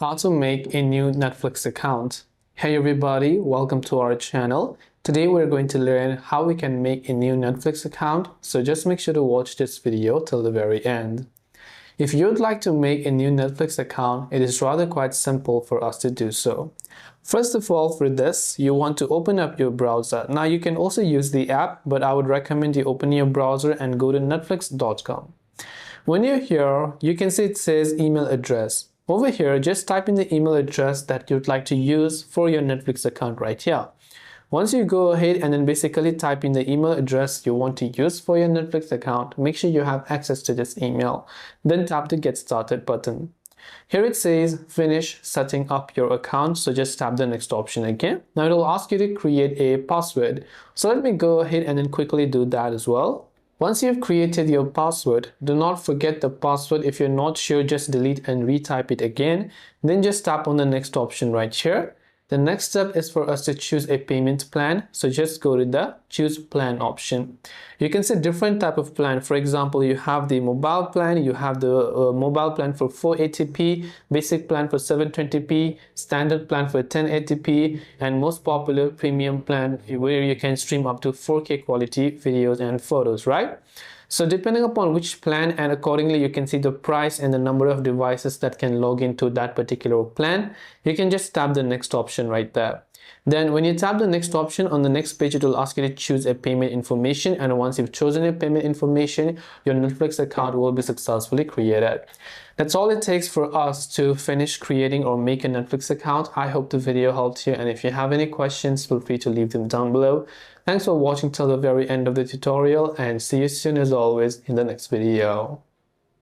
How to make a new Netflix account. Hey everybody, welcome to our channel. Today we're going to learn how we can make a new Netflix account, so just make sure to watch this video till the very end. If you'd like to make a new Netflix account, it is rather quite simple for us to do so. First of all, for this, you want to open up your browser. Now you can also use the app, but I would recommend you open your browser and go to netflix.com. When you're here, you can see it says email address. Over here, just type in the email address that you'd like to use for your Netflix account right here. Once you go ahead and then basically type in the email address you want to use for your Netflix account, make sure you have access to this email. Then tap the Get Started button. Here it says finish setting up your account, so just tap the next option again. Now it will ask you to create a password. So let me go ahead and then quickly do that as well. Once you've created your password, do not forget the password. If you're not sure, just delete and retype it again. Then just tap on the next option right here. The next step is for us to choose a payment plan. So just go to the choose plan option. You can see different type of plan. For example, you have the mobile plan, you have the mobile plan for 480p, basic plan for 720p, standard plan for 1080p, and most popular premium plan where you can stream up to 4K quality videos and photos, right? So depending upon which plan, and accordingly you can see the price and the number of devices that can log into that particular plan, you can just tap the next option right there. Then when you tap the next option, on the next page it will ask you to choose a payment information, and once you've chosen a payment information, your Netflix account will be successfully created. That's all it takes for us to finish creating or make a Netflix account. I hope the video helped you, and if you have any questions, feel free to leave them down below. Thanks for watching till the very end of the tutorial, and see you soon as always in the next video.